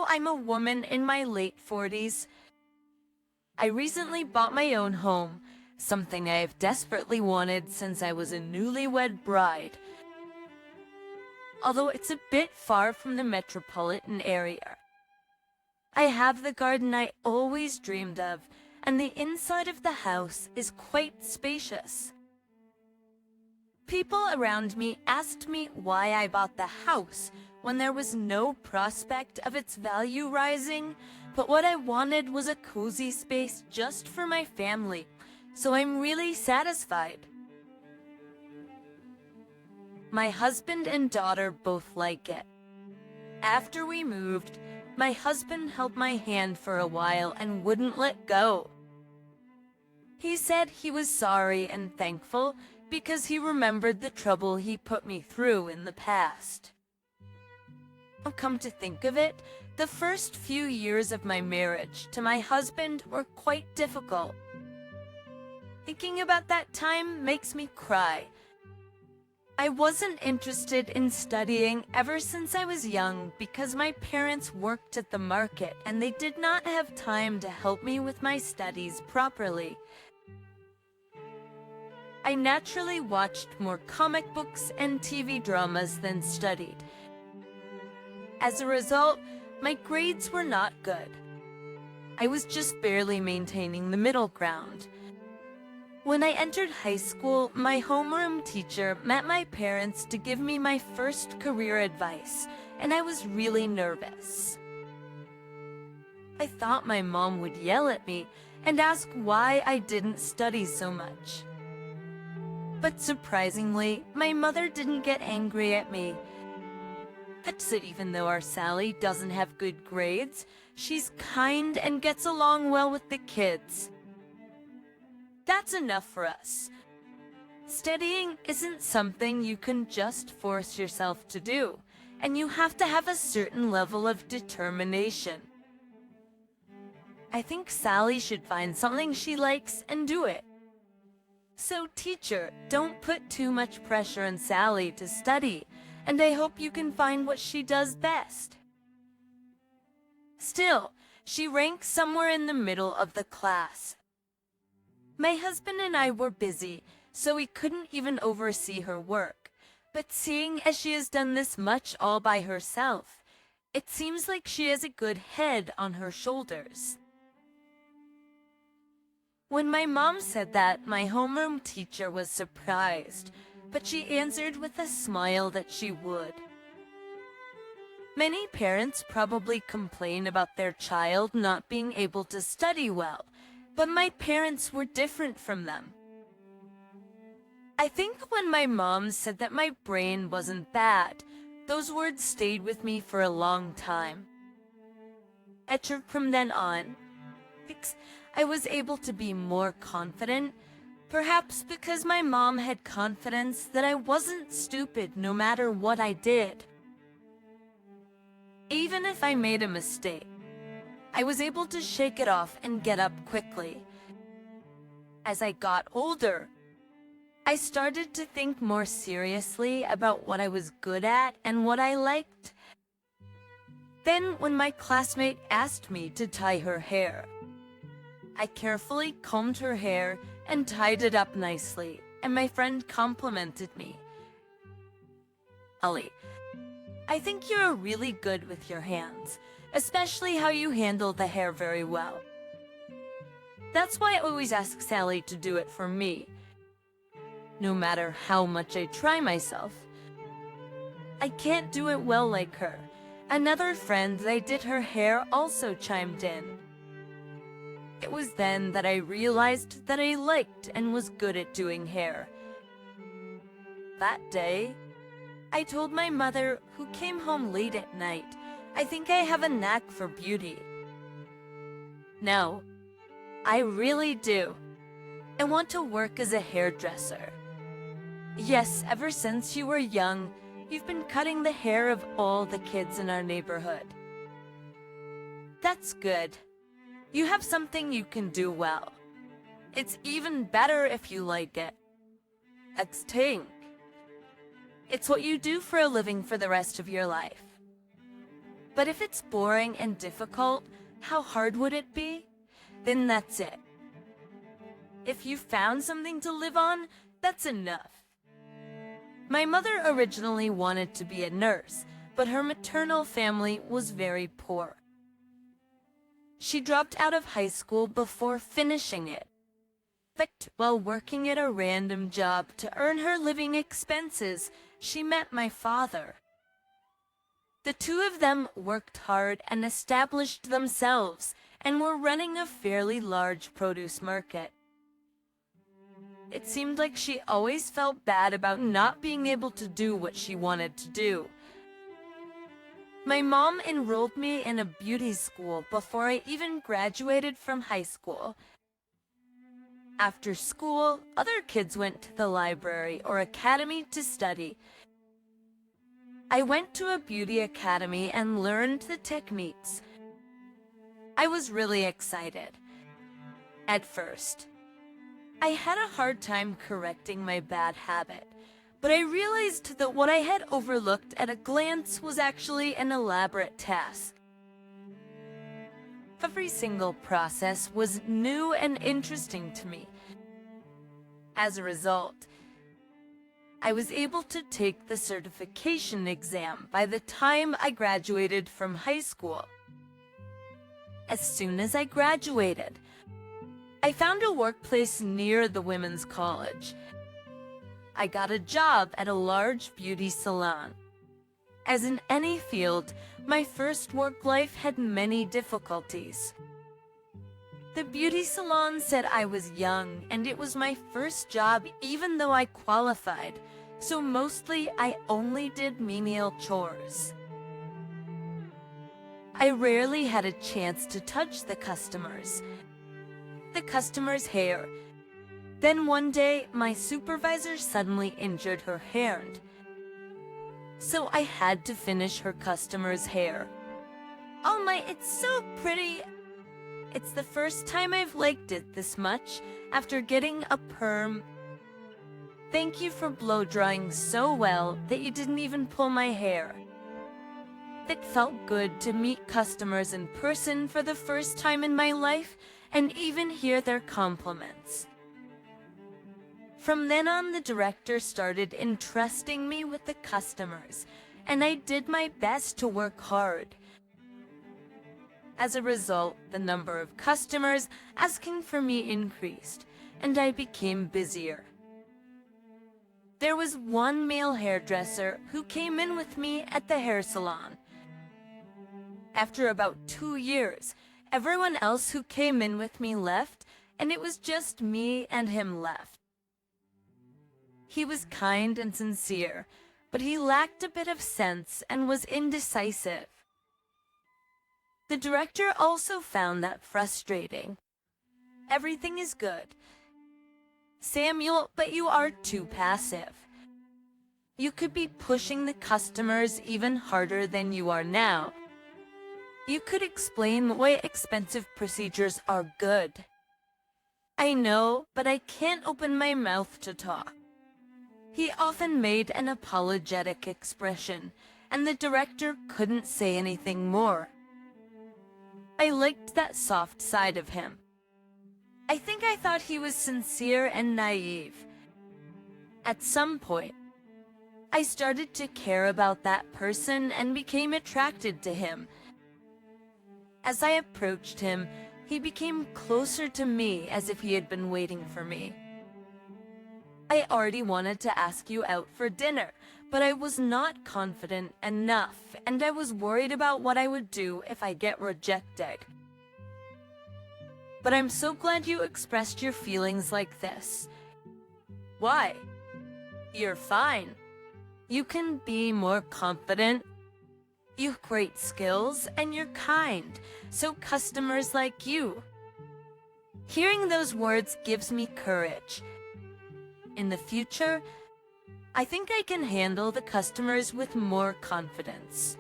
I'm a woman in my late 40s. I recently bought my own home, something I have desperately wanted since I was a newlywed bride. Although it's a bit far from the metropolitan area. I have the garden I always dreamed of, and the inside of the house is quite spacious. People around me asked me why I bought the house when there was no prospect of its value rising, but what I wanted was a cozy space just for my family, so I'm really satisfied. My husband and daughter both like it. After we moved, my husband held my hand for a while and wouldn't let go. He said he was sorry and thankful because he remembered the trouble he put me through in the past. Come to think of it, the first few years of my marriage to my husband were quite difficult. Thinking about that time makes me cry. I wasn't interested in studying ever since I was young because my parents worked at the market and they did not have time to help me with my studies properly. I naturally watched more comic books and TV dramas than studied. As a result, my grades were not good. I was just barely maintaining the middle ground. When I entered high school, my homeroom teacher met my parents to give me my first career advice, and I was really nervous. I thought my mom would yell at me and ask why I didn't study so much. But surprisingly, my mother didn't get angry at me. That said, even though our Sally doesn't have good grades, she's kind and gets along well with the kids. That's enough for us. Studying isn't something you can just force yourself to do, and you have to have a certain level of determination. I think Sally should find something she likes and do it. So, teacher, don't put too much pressure on Sally to study, and I hope you can find what she does best. Still, she ranks somewhere in the middle of the class. My husband and I were busy, so we couldn't even oversee her work. But seeing as she has done this much all by herself, it seems like she has a good head on her shoulders. When my mom said that, my homeroom teacher was surprised, but she answered with a smile that she would. Many parents probably complain about their child not being able to study well, but my parents were different from them. I think when my mom said that my brain wasn't bad, those words stayed with me for a long time. From then on, I was able to be more confident, perhaps because my mom had confidence that I wasn't stupid no matter what I did. Even if I made a mistake, I was able to shake it off and get up quickly. As I got older, I started to think more seriously about what I was good at and what I liked. Then, when my classmate asked me to tie her hair, I carefully combed her hair and tied it up nicely, and my friend complimented me. "Ali, I think you're really good with your hands, especially how you handle the hair very well." That's why I always ask Sally to do it for me. No matter how much I try myself, I can't do it well like her. Another friend that I did her hair also chimed in. It was then that I realized that I liked and was good at doing hair. That day, I told my mother, who came home late at night, I think I have a knack for beauty. No, I really do. I want to work as a hairdresser. Yes, ever since you were young, you've been cutting the hair of all the kids in our neighborhood. That's good. You have something you can do well. It's even better if you like it. It's what you do for a living for the rest of your life. But if it's boring and difficult, how hard would it be? Then that's it. If you found something to live on, that's enough. My mother originally wanted to be a nurse, but her maternal family was very poor. She dropped out of high school before finishing it, but while working at a random job to earn her living expenses, she met my father. The two of them worked hard and established themselves and were running a fairly large produce market. It seemed like she always felt bad about not being able to do what she wanted to do. My mom enrolled me in a beauty school before I even graduated from high school. After school, other kids went to the library or academy to study. I went to a beauty academy and learned the techniques. I was really excited. At first, I had a hard time correcting my bad habit, but I realized that what I had overlooked at a glance was actually an elaborate task. Every single process was new and interesting to me. As a result, I was able to take the certification exam by the time I graduated from high school. As soon as I graduated, I found a workplace near the women's college. I got a job at a large beauty salon. As in any field, my first work life had many difficulties. The beauty salon said I was young and it was my first job even though I qualified, so mostly I only did menial chores. I rarely had a chance to touch the customer's hair. Then one day, my supervisor suddenly injured her hand, so I had to finish her customer's hair. Oh my, it's so pretty! It's the first time I've liked it this much after getting a perm. Thank you for blow drying so well that you didn't even pull my hair. It felt good to meet customers in person for the first time in my life and even hear their compliments. From then on, the director started entrusting me with the customers, and I did my best to work hard. As a result, the number of customers asking for me increased, and I became busier. There was one male hairdresser who came in with me at the hair salon. After about 2 years, everyone else who came in with me left, and it was just me and him left. He was kind and sincere, but he lacked a bit of sense and was indecisive. The director also found that frustrating. Everything is good, Samuel, but you are too passive. You could be pushing the customers even harder than you are now. You could explain why expensive procedures are good. I know, but I can't open my mouth to talk. He often made an apologetic expression, and the director couldn't say anything more. I liked that soft side of him. I think I thought he was sincere and naive. At some point, I started to care about that person and became attracted to him. As I approached him, he became closer to me as if he had been waiting for me. I already wanted to ask you out for dinner, but I was not confident enough, and I was worried about what I would do if I get rejected. But I'm so glad you expressed your feelings like this. Why? You're fine. You can be more confident. You have great skills, and you're kind, so customers like you. Hearing those words gives me courage. In the future, I think I can handle the customers with more confidence.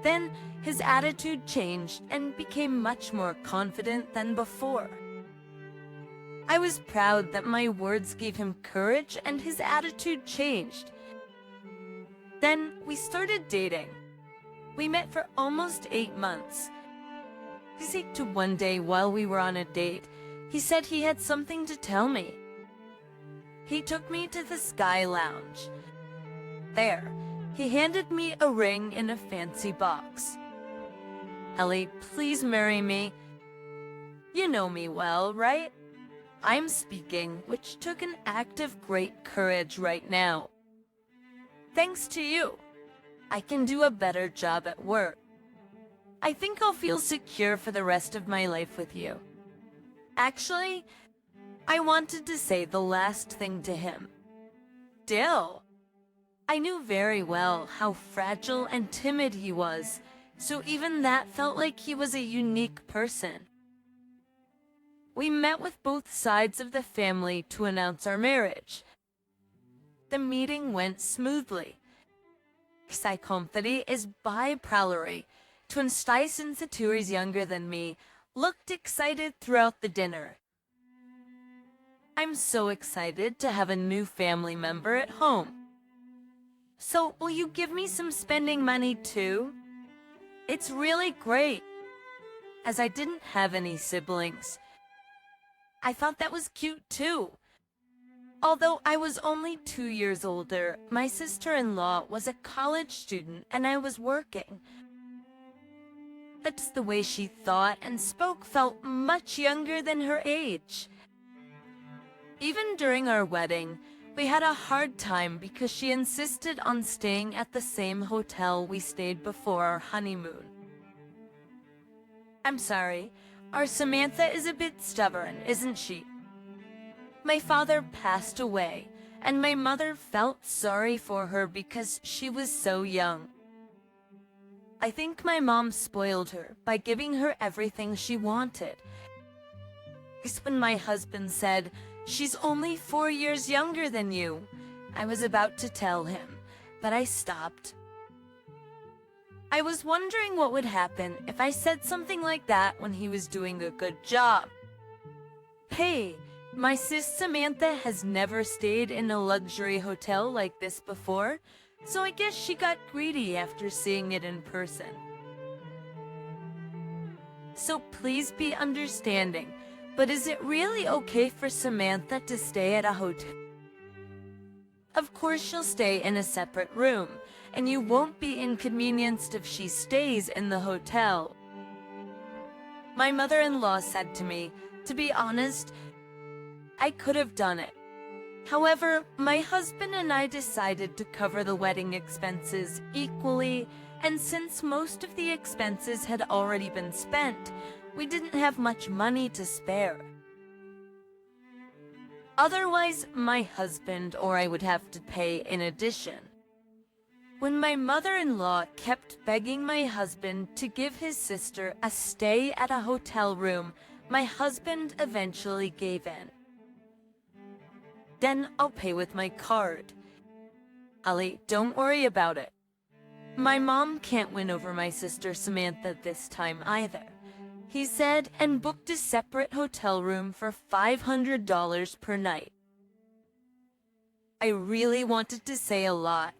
Then his attitude changed and became much more confident than before. I was proud that my words gave him courage and his attitude changed. Then we started dating. We met for almost 8 months. To one day while we were on a date, he said he had something to tell me. He took me to the Sky Lounge. There, he handed me a ring in a fancy box. Ellie, please marry me. You know me well, right? I'm speaking, which took an act of great courage right now. Thanks to you, I can do a better job at work. I think I'll feel secure for the rest of my life with you. Actually, I wanted to say the last thing to him. Dill. I knew very well how fragile and timid he was, so even that felt like he was a unique person. We met with both sides of the family to announce our marriage. The meeting went smoothly. Sai Comfity is bipralary. Twin Styson Saturi's younger than me, looked excited throughout the dinner. I'm so excited to have a new family member at home. So, will you give me some spending money too? It's really great, as I didn't have any siblings. I thought that was cute too. Although I was only 2 years older, my sister-in-law was a college student and I was working. That's the way she thought and spoke felt much younger than her age. Even during our wedding, we had a hard time because she insisted on staying at the same hotel we stayed before our honeymoon. I'm sorry, our Samantha is a bit stubborn, isn't she? My father passed away, and my mother felt sorry for her because she was so young. I think my mom spoiled her by giving her everything she wanted. It's when my husband said, "She's only 4 years younger than you," I was about to tell him, but I stopped. I was wondering what would happen if I said something like that when he was doing a good job. Hey, my sis Samantha has never stayed in a luxury hotel like this before, so I guess she got greedy after seeing it in person. So please be understanding, but is it really okay for Samantha to stay at a hotel? Of course she'll stay in a separate room, and you won't be inconvenienced if she stays in the hotel. My mother-in-law said to me, to be honest, I could have done it. However, my husband and I decided to cover the wedding expenses equally, and since most of the expenses had already been spent, we didn't have much money to spare. Otherwise, my husband or I would have to pay in addition. When my mother-in-law kept begging my husband to give his sister a stay at a hotel room, my husband eventually gave in. Then I'll pay with my card. Ali, don't worry about it. My mom can't win over my sister Samantha this time either, he said, and booked a separate hotel room for $500 per night. I really wanted to say a lot,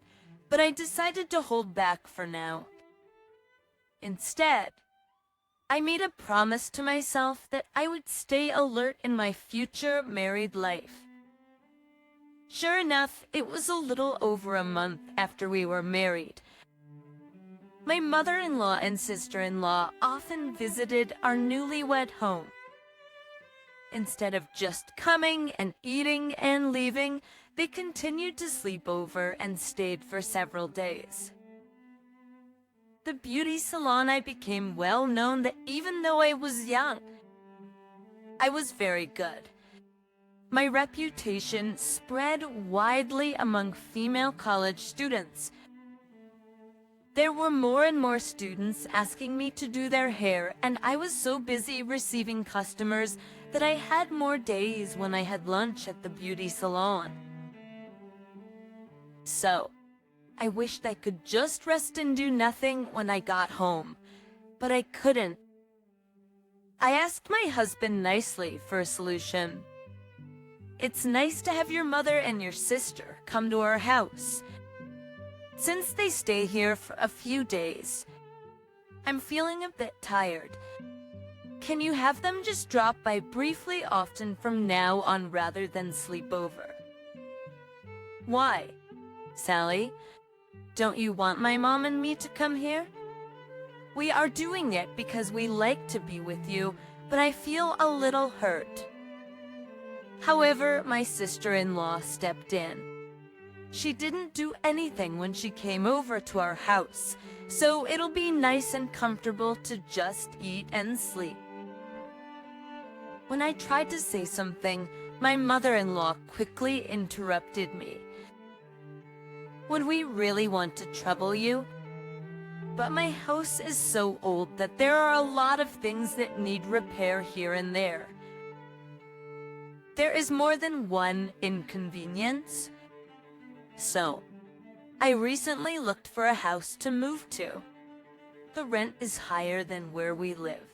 but I decided to hold back for now. Instead, I made a promise to myself that I would stay alert in my future married life. Sure enough, it was a little over a month after we were married. My mother-in-law and sister-in-law often visited our newlywed home. Instead of just coming and eating and leaving, they continued to sleep over and stayed for several days. The beauty salon I became well known that even though I was young, I was very good. My reputation spread widely among female college students. There were more and more students asking me to do their hair, and I was so busy receiving customers that I had more days when I had lunch at the beauty salon. So, I wished I could just rest and do nothing when I got home, but I couldn't. I asked my husband nicely for a solution. It's nice to have your mother and your sister come to our house. Since they stay here for a few days, I'm feeling a bit tired. Can you have them just drop by briefly often from now on rather than sleep over? Why? Sally, don't you want my mom and me to come here? We are doing it because we like to be with you, but I feel a little hurt. However, my sister-in-law stepped in. She didn't do anything when she came over to our house, so it'll be nice and comfortable to just eat and sleep. When I tried to say something, my mother-in-law quickly interrupted me. Would we really want to trouble you? But my house is so old that there are a lot of things that need repair here and there. There is more than one inconvenience. So, I recently looked for a house to move to. The rent is higher than where we live.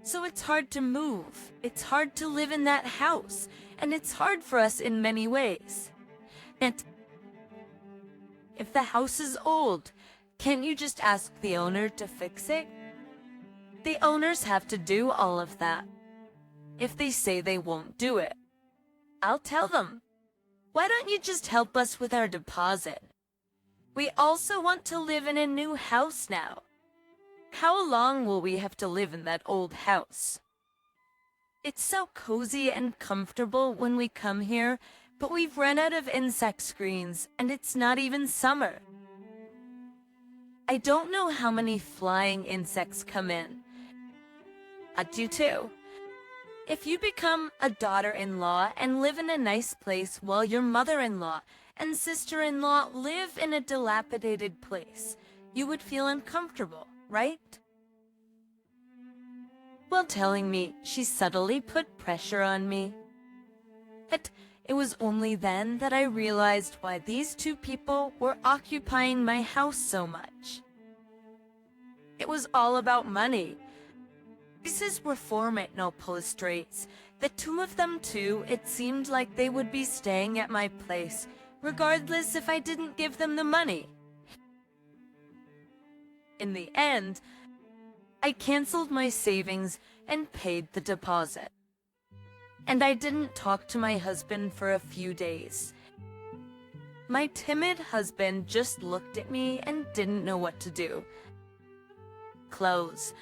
So it's hard to move, it's hard to live in that house, and it's hard for us in many ways. And if the house is old, can't you just ask the owner to fix it? The owners have to do all of that. If they say they won't do it, I'll tell them. Why don't you just help us with our deposit? We also want to live in a new house now. How long will we have to live in that old house? It's so cozy and comfortable when we come here, but we've run out of insect screens and it's not even summer. I don't know how many flying insects come in. I do too. If you become a daughter-in-law and live in a nice place while your mother-in-law and sister-in-law live in a dilapidated place, you would feel uncomfortable, right? While telling me, she subtly put pressure on me. It was only then that I realized why these two people were occupying my house so much. It was all about money. Prices were form at no illustrates. The two of them too, it seemed like they would be staying at my place, regardless if I didn't give them the money. In the end, I canceled my savings and paid the deposit. And I didn't talk to my husband for a few days. My timid husband just looked at me and didn't know what to do. Clothes.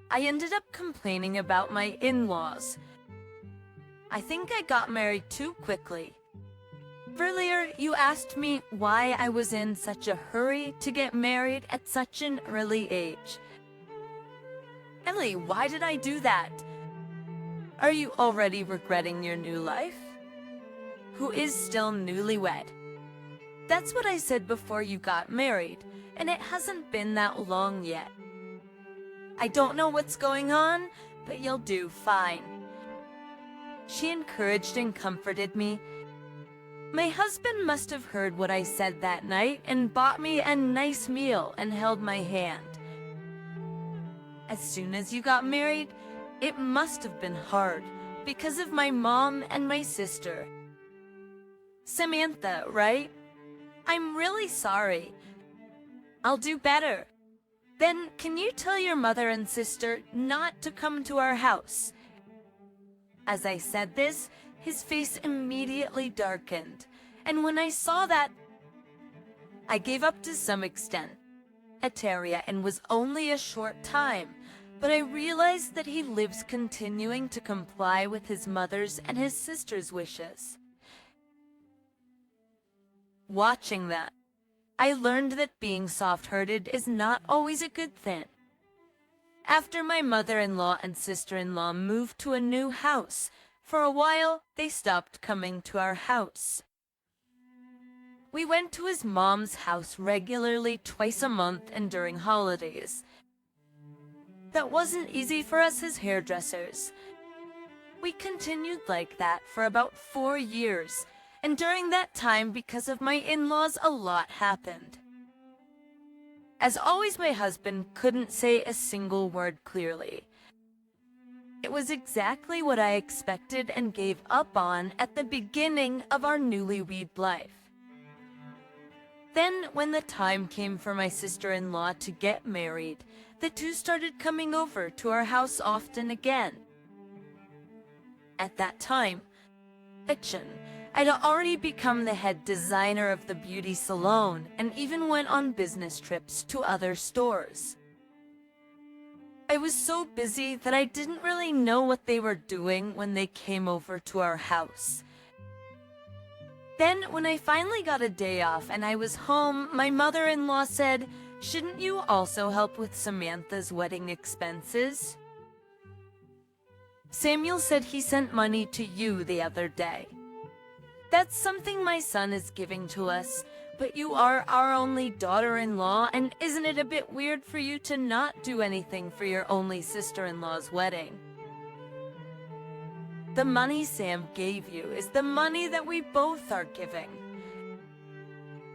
I ended up complaining about my in-laws. I think I got married too quickly. Earlier, you asked me why I was in such a hurry to get married at such an early age. Ellie, why did I do that? Are you already regretting your new life? Who is still newlywed? That's what I said before you got married, and it hasn't been that long yet. I don't know what's going on, but you'll do fine. She encouraged and comforted me. My husband must have heard what I said that night and bought me a nice meal and held my hand. As soon as you got married, it must have been hard because of my mom and my sister. Samantha, right? I'm really sorry. I'll do better. Then can you tell your mother and sister not to come to our house? As I said this, his face immediately darkened, and when I saw that, I gave up to some extent. Eteria, and was only a short time, but I realized that he lives continuing to comply with his mother's and his sister's wishes. Watching that, I learned that being soft-hearted is not always a good thing. After my mother-in-law and sister-in-law moved to a new house, for a while they stopped coming to our house. We went to his mom's house regularly twice a month and during holidays. That wasn't easy for us as hairdressers. We continued like that for about 4 years, and during that time, because of my in-laws, a lot happened. As always, my husband couldn't say a single word clearly. It was exactly what I expected and gave up on at the beginning of our newlywed life. Then, when the time came for my sister-in-law to get married, the two started coming over to our house often again. At that time, I'd already become the head designer of the beauty salon and even went on business trips to other stores. I was so busy that I didn't really know what they were doing when they came over to our house. Then, when I finally got a day off and I was home, my mother-in-law said, "Shouldn't you also help with Samantha's wedding expenses?" Samuel said he sent money to you the other day. That's something my son is giving to us, but you are our only daughter-in-law, and isn't it a bit weird for you to not do anything for your only sister-in-law's wedding? The money Sam gave you is the money that we both are giving.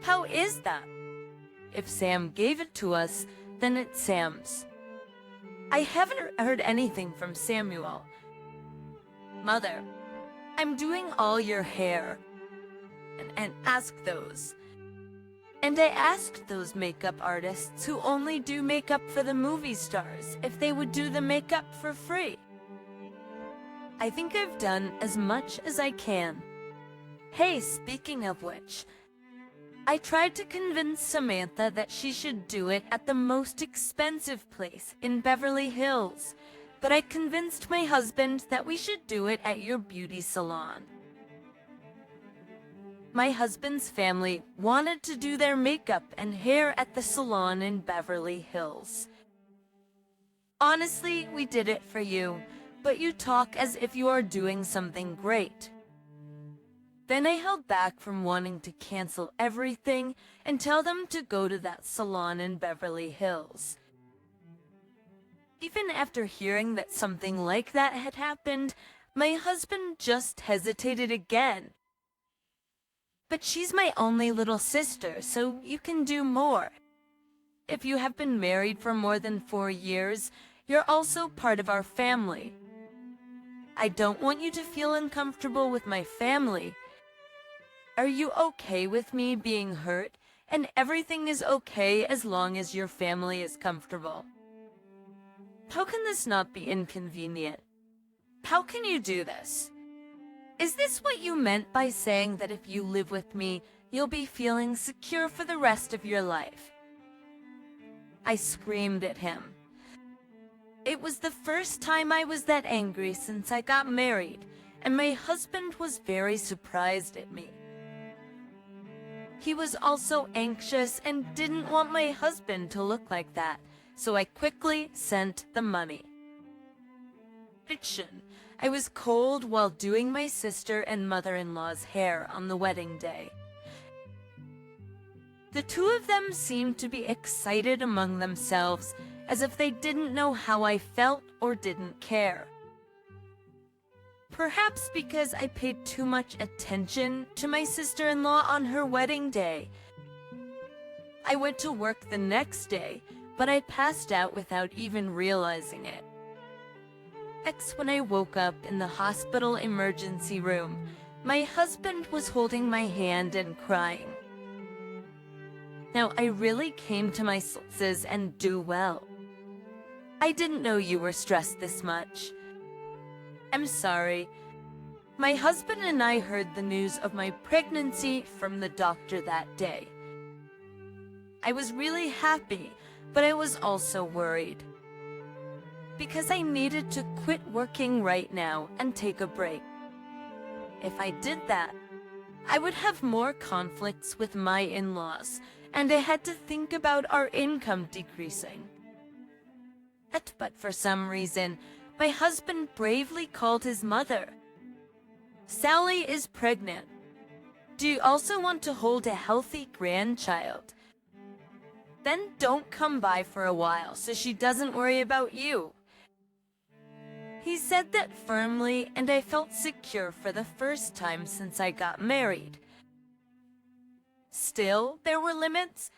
How is that? If Sam gave it to us, then it's Sam's. I haven't heard anything from Samuel. Mother, I'm doing all your hair. And ask those. And I asked those makeup artists who only do makeup for the movie stars if they would do the makeup for free. I think I've done as much as I can. Hey, speaking of which, I tried to convince Samantha that she should do it at the most expensive place in Beverly Hills, but I convinced my husband that we should do it at your beauty salon. My husband's family wanted to do their makeup and hair at the salon in Beverly Hills. Honestly, we did it for you, but you talk as if you are doing something great. Then I held back from wanting to cancel everything and tell them to go to that salon in Beverly Hills. Even after hearing that something like that had happened, my husband just hesitated again. But she's my only little sister, so you can do more. If you have been married for more than 4 years, you're also part of our family. I don't want you to feel uncomfortable with my family. Are you okay with me being hurt, and everything is okay as long as your family is comfortable? How can this not be inconvenient? How can you do this? Is this what you meant by saying that if you live with me, you'll be feeling secure for the rest of your life? I screamed at him. It was the first time I was that angry since I got married, and my husband was very surprised at me. He was also anxious and didn't want my husband to look like that, so I quickly sent the money. I was cold while doing my sister and mother-in-law's hair on the wedding day. The two of them seemed to be excited among themselves, as if they didn't know how I felt or didn't care. Perhaps because I paid too much attention to my sister-in-law on her wedding day. I went to work the next day, but I passed out without even realizing it. When I woke up in the hospital emergency room, my husband was holding my hand and crying. Now, I really came to my senses and do well. I didn't know you were stressed this much. I'm sorry. My husband and I heard the news of my pregnancy from the doctor that day. I was really happy, but I was also worried. Because I needed to quit working right now and take a break. If I did that, I would have more conflicts with my in-laws, and I had to think about our income decreasing. But for some reason, my husband bravely called his mother. Sally is pregnant. Do you also want to hold a healthy grandchild? Then don't come by for a while so she doesn't worry about you. He said that firmly, and I felt secure for the first time since I got married. Still, there were limits.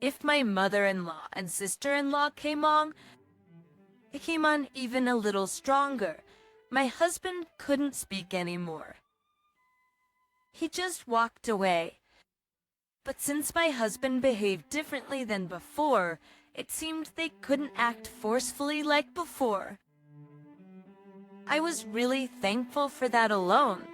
If my mother-in-law and sister-in-law came on even a little stronger, my husband couldn't speak anymore. He just walked away. But since my husband behaved differently than before, It seemed they couldn't act forcefully like before. I was really thankful for that alone.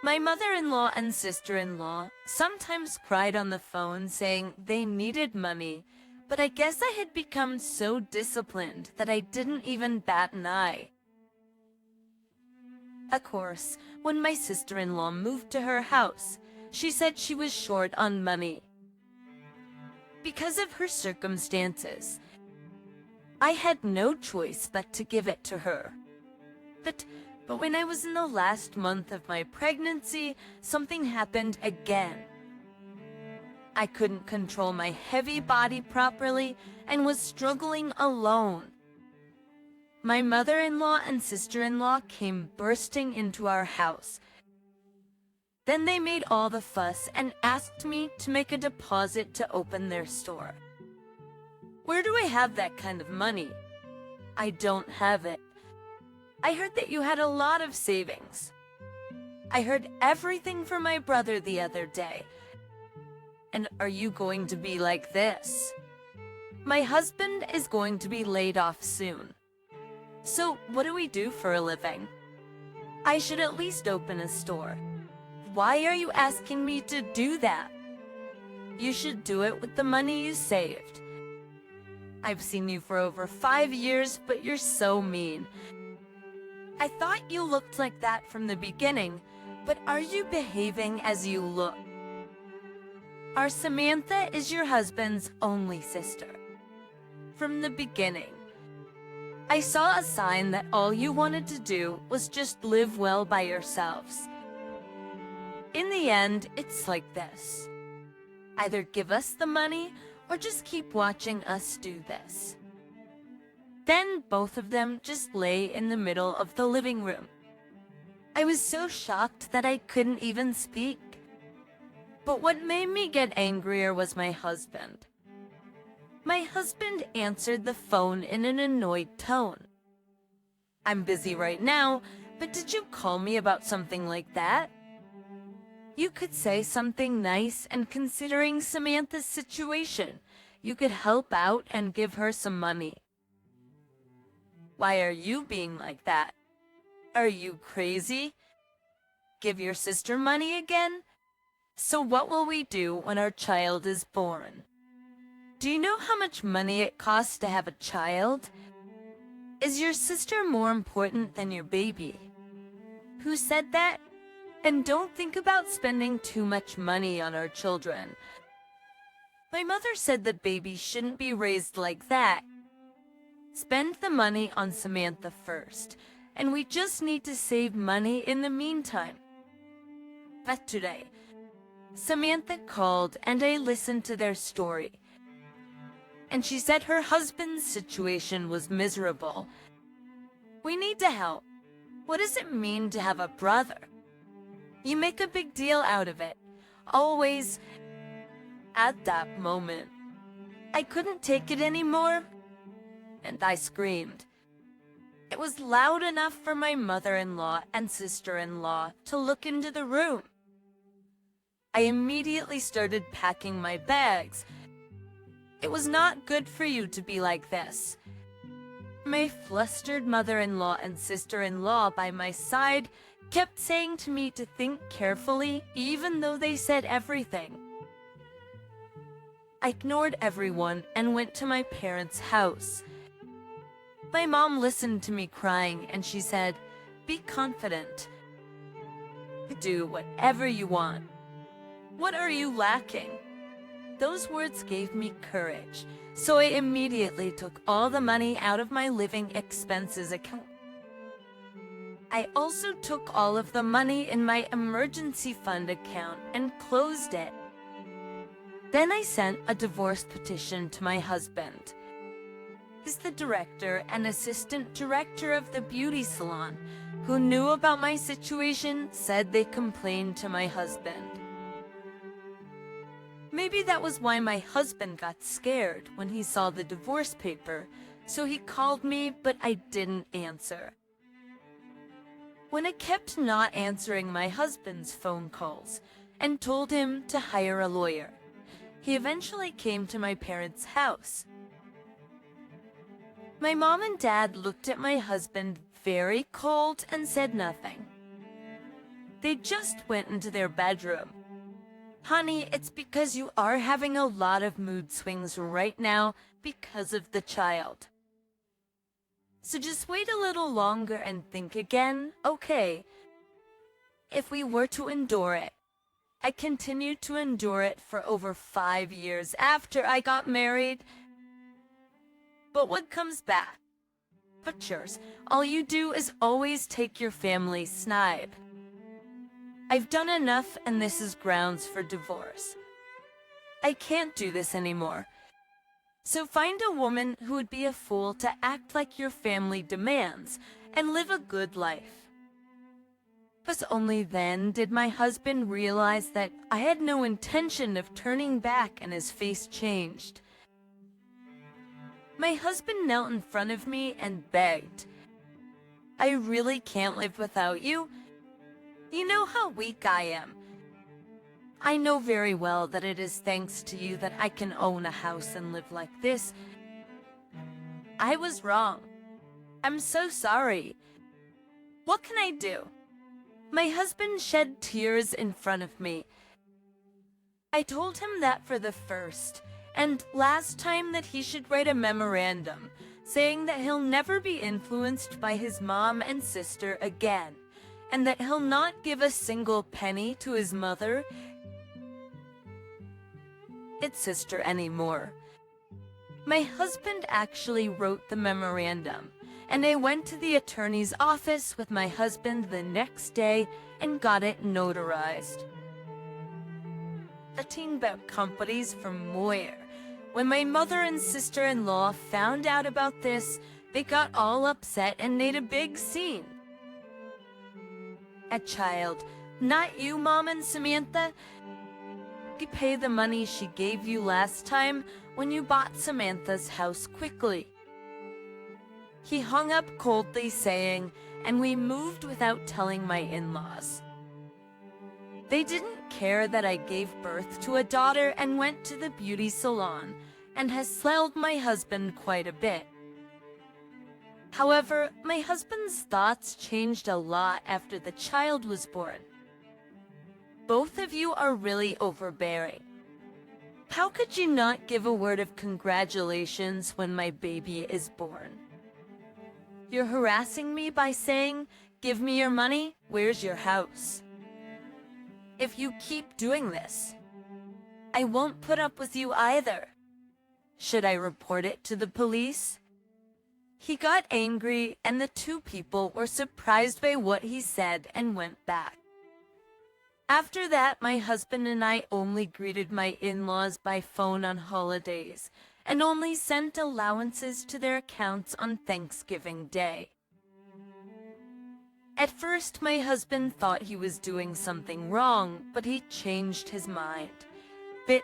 My mother-in-law and sister-in-law sometimes cried on the phone saying they needed money, but I guess I had become so disciplined that I didn't even bat an eye. Of course, when my sister-in-law moved to her house, she said she was short on money. Because of her circumstances, I had no choice but to give it to her. But when I was in the last month of my pregnancy, something happened again. I couldn't control my heavy body properly and was struggling alone. My mother-in-law and sister-in-law came bursting into our house. Then they made all the fuss and asked me to make a deposit to open their store. Where do I have that kind of money? I don't have it. I heard that you had a lot of savings. I heard everything from my brother the other day. And are you going to be like this? My husband is going to be laid off soon. So what do we do for a living? I should at least open a store. Why are you asking me to do that? You should do it with the money you saved. I've seen you for over 5 years, but you're so mean. I thought you looked like that from the beginning, but are you behaving as you look? Our Samantha is your husband's only sister. From the beginning, I saw a sign that all you wanted to do was just live well by yourselves. In the end, it's like this. Either give us the money or just keep watching us do this. Then both of them just lay in the middle of the living room. I was so shocked that I couldn't even speak. But what made me get angrier was my husband. My husband answered the phone in an annoyed tone. I'm busy right now, but did you call me about something like that? You could say something nice, and considering Samantha's situation, you could help out and give her some money. Why are you being like that? Are you crazy? Give your sister money again? So what will we do when our child is born? Do you know how much money it costs to have a child? Is your sister more important than your baby? Who said that? And don't think about spending too much money on our children. My mother said that babies shouldn't be raised like that. Spend the money on Samantha first, and we just need to save money in the meantime. But today, Samantha called and I listened to their story. And she said her husband's situation was miserable. We need to help. What does it mean to have a brother? You make a big deal out of it. Always. At that moment, I couldn't take it anymore, and I screamed. It was loud enough for my mother-in-law and sister-in-law to look into the room. I immediately started packing my bags. It was not good for you to be like this. My flustered mother-in-law and sister-in-law by my side kept saying to me to think carefully, even though they said everything. I ignored everyone and went to my parents' house. My mom listened to me crying and she said, "Be confident. Do whatever you want. What are you lacking?" Those words gave me courage, so I immediately took all the money out of my living expenses account. I also took all of the money in my emergency fund account and closed it. Then I sent a divorce petition to my husband. He's the director and assistant director of the beauty salon, who knew about my situation, said they complained to my husband. Maybe that was why my husband got scared when he saw the divorce paper, so he called me, but I didn't answer. When I kept not answering my husband's phone calls and told him to hire a lawyer, he eventually came to my parents' house. My mom and dad looked at my husband very cold and said nothing. They just went into their bedroom. Honey, it's because you are having a lot of mood swings right now because of the child. So just wait a little longer and think again, okay? If we were to endure it, I continued to endure it for over 5 years after I got married. But what comes back? Pictures. All you do is always take your family's snipe. I've done enough, and this is grounds for divorce. I can't do this anymore. So find a woman who would be a fool to act like your family demands and live a good life. But only then did my husband realize that I had no intention of turning back, and his face changed. My husband knelt in front of me and begged, "I really can't live without you. You know how weak I am. I know very well that it is thanks to you that I can own a house and live like this. I was wrong. I'm so sorry. What can I do?" My husband shed tears in front of me. I told him that for the first and last time that he should write a memorandum saying that he'll never be influenced by his mom and sister again, and that he'll not give a single penny to his mother, its sister anymore. My husband actually wrote the memorandum, and I went to the attorney's office with my husband the next day and got it notarized. The teen boat companies from Moyer. When my mother and sister-in-law found out about this, they got all upset and made a big scene. A child, not you, Mom and Samantha. You pay the money she gave you last time when you bought Samantha's house quickly. He hung up coldly saying, and we moved without telling my in-laws. They didn't care that I gave birth to a daughter and went to the beauty salon and has swelled my husband quite a bit. However, my husband's thoughts changed a lot after the child was born. Both of you are really overbearing. How could you not give a word of congratulations when my baby is born? You're harassing me by saying, "Give me your money, where's your house?" If you keep doing this, I won't put up with you either. Should I report it to the police? He got angry, and the two people were surprised by what he said and went back. After that, my husband and I only greeted my in-laws by phone on holidays and only sent allowances to their accounts on Thanksgiving Day. At first, my husband thought he was doing something wrong, but he changed his mind. But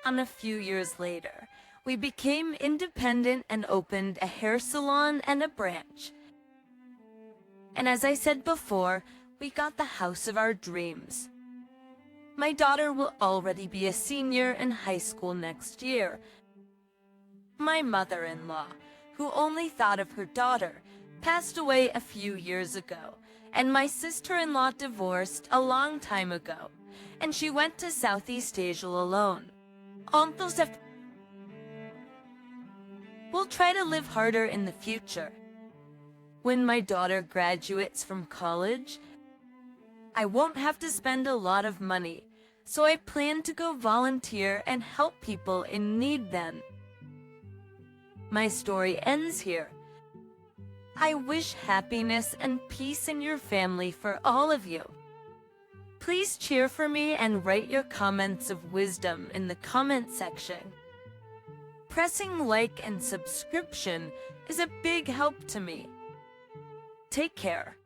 a few years later, we became independent and opened a hair salon and a branch. And as I said before, we got the house of our dreams. My daughter will already be a senior in high school next year. My mother-in-law, who only thought of her daughter, passed away a few years ago, and my sister-in-law divorced a long time ago, and she went to Southeast Asia alone. We'll try to live harder in the future. When my daughter graduates from college, I won't have to spend a lot of money, so I plan to go volunteer and help people in need then. My story ends here. I wish happiness and peace in your family for all of you. Please cheer for me and write your comments of wisdom in the comment section. Pressing like and subscription is a big help to me. Take care.